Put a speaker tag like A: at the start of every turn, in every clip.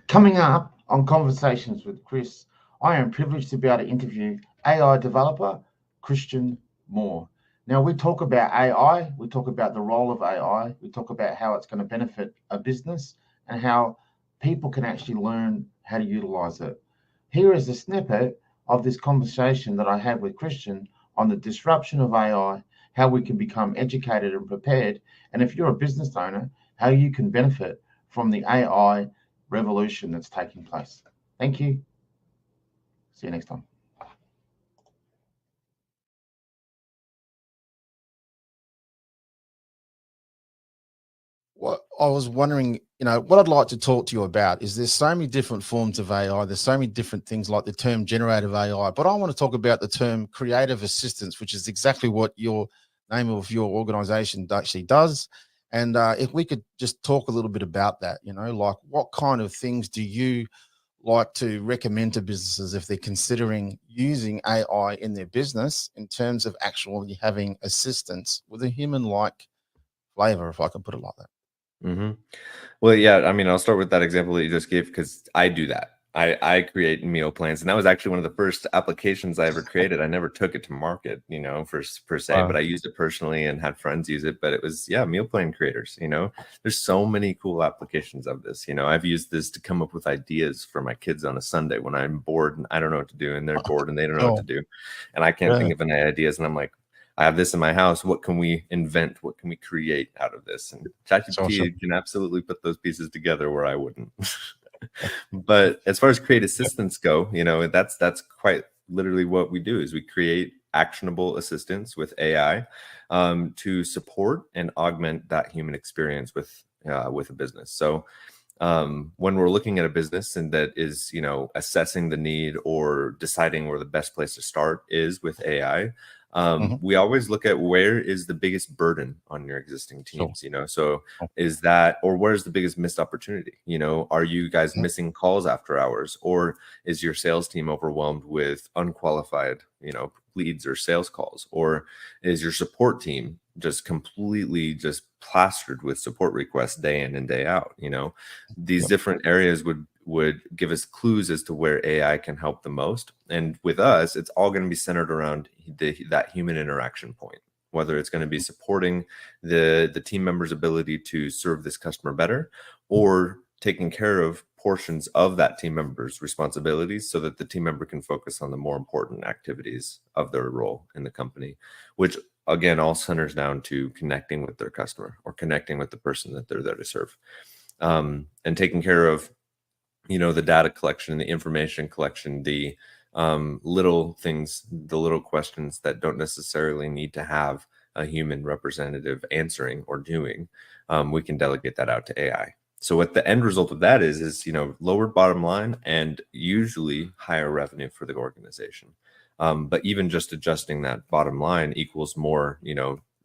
A: Coming up on Conversations with Chris, I am privileged to be able to interview AI developer Christian Moore. Now, we talk about AI, we talk about the role of AI, we talk about how it's going to benefit a business and how people can actually learn how to utilize it. Here is a snippet of this conversation that I had with Christian on the disruption of AI, how we can become educated and prepared, and if you're a business owner, how you can benefit from the AI revolution that's taking place. Thank you. See you next time.
B: What I was wondering, what I'd like to talk to you about is there's so many different forms of AI. There's so many different things like the term generative AI, but I want to talk about the term creative assistance, which is exactly what your name of your organization actually does. And if we could just talk a little bit about that, like what kind of things do you like to recommend to businesses if they're considering using AI in their business in terms of actually having assistance with a human-like flavor, if I can put it like that?
C: Well, yeah, I mean, I'll start with that example that you just gave because I do that. I create meal plans, and that was actually one of the first applications I ever created. I never took it to market, per se, but I used it personally and had friends use it. But it was, meal plan creators. There's so many cool applications of this. I've used this to come up with ideas for my kids on a Sunday when I'm bored and I don't know what to do, and they're bored and they don't know what to do, and I can't think of any ideas, and I'm like, I have this in my house. What can we invent? What can we create out of this? And ChatGPT can absolutely put those pieces together where I wouldn't. But as far as create assistants go, that's quite literally what we do is we create actionable assistance with AI to support and augment that human experience with a business. So when we're looking at a business and that is, assessing the need or deciding where the best place to start is with AI, we always look at where is the biggest burden on your existing teams, so is that, or where's the biggest missed opportunity? Are you guys missing calls after hours, or is your sales team overwhelmed with unqualified, leads or sales calls, or is your support team just completely just plastered with support requests day in and day out? These different areas would give us clues as to where AI can help the most. And with us, it's all going to be centered around that human interaction point, whether it's going to be supporting the team member's ability to serve this customer better, or taking care of portions of that team member's responsibilities so that the team member can focus on the more important activities of their role in the company, which again, all centers down to connecting with their customer or connecting with the person that they're there to serve, and taking care of the data collection, the information collection, the little things, the little questions that don't necessarily need to have a human representative answering or doing. We can delegate that out to AI. So what the end result of that is lowered bottom line and usually higher revenue for the organization. But even just adjusting that bottom line equals more,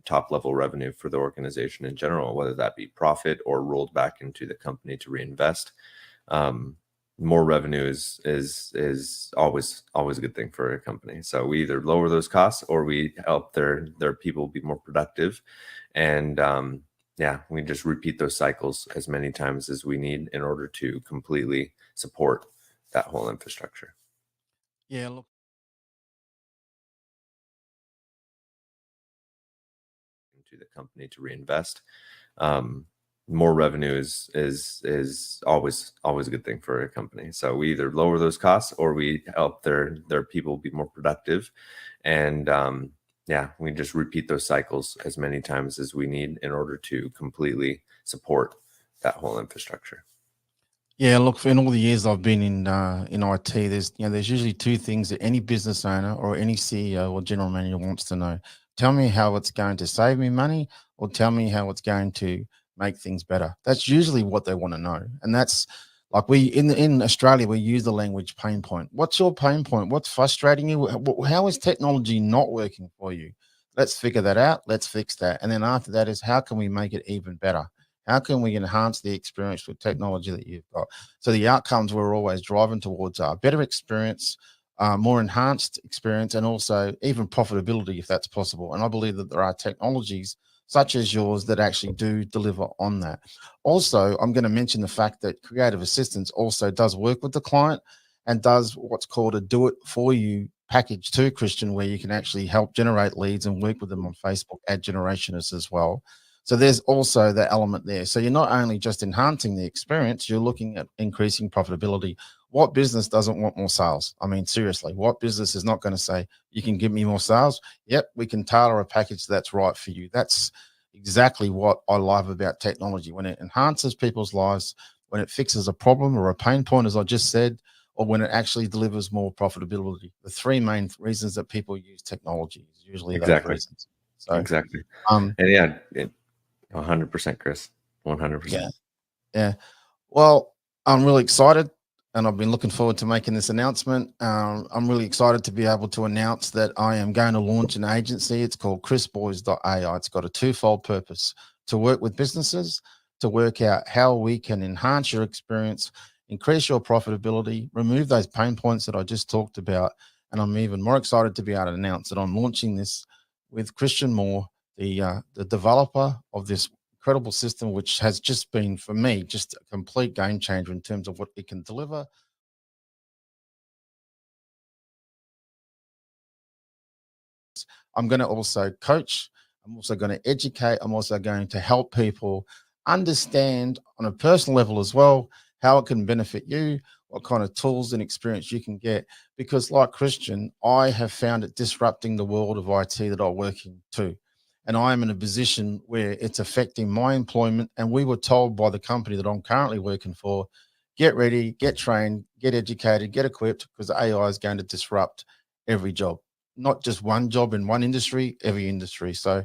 C: top level revenue for the organization in general, whether that be profit or rolled back into the company to reinvest. More revenue is always a good thing for a company. So we either lower those costs or we help their people be more productive. And we just repeat those cycles as many times as we need in order to completely support that whole infrastructure.
B: Yeah, look.
C: Into the company to reinvest. More revenue is always a good thing for a company. So we either lower those costs or we help their people be more productive. And we just repeat those cycles as many times as we need in order to completely support that whole infrastructure.
B: Yeah, look, in all the years I've been in IT, there's usually two things that any business owner or any CEO or general manager wants to know. Tell me how it's going to save me money, or tell me how it's going to make things better. That's usually what they want to know. And that's like in Australia, we use the language pain point. What's your pain point? What's frustrating you? How is technology not working for you? Let's figure that out. Let's fix that. And then after that is, how can we make it even better? How can we enhance the experience with technology that you've got? So the outcomes we're always driving towards are better experience, more enhanced experience, and also even profitability if that's possible. And I believe that there are technologies such as yours that actually do deliver on that. Also, I'm going to mention the fact that Creative Assistants also does work with the client and does what's called a do it for you package too, Christian, where you can actually help generate leads and work with them on Facebook ad generationists as well. So there's also that element there. So you're not only just enhancing the experience, you're looking at increasing profitability. What business doesn't want more sales? I mean, seriously, what business is not going to say, you can give me more sales? Yep, we can tailor a package that's right for you. That's exactly what I love about technology. When it enhances people's lives, when it fixes a problem or a pain point, as I just said, or when it actually delivers more profitability. The three main reasons that people use technology is usually those reasons. So,
C: Exactly. And yeah, 100%, Chris. 100%.
B: Yeah. Well, I'm really excited, and I've been looking forward to making this announcement. I'm really excited to be able to announce that I am going to launch an agency. It's called ChrisBoyes.AI. It's got a twofold purpose: to work with businesses, to work out how we can enhance your experience, increase your profitability, remove those pain points that I just talked about. And I'm even more excited to be able to announce that I'm launching this with Christian Moore, the developer of this incredible system, which has just been, for me, just a complete game changer in terms of what it can deliver. I'm going to also coach. I'm also going to educate. I'm also going to help people understand on a personal level as well how it can benefit you, what kind of tools and experience you can get. Because, like Christian, I have found it disrupting the world of IT that I work in too. And I am in a position where it's affecting my employment. And we were told by the company that I'm currently working for, get ready, get trained, get educated, get equipped, because AI is going to disrupt every job, not just one job in one industry, every industry. So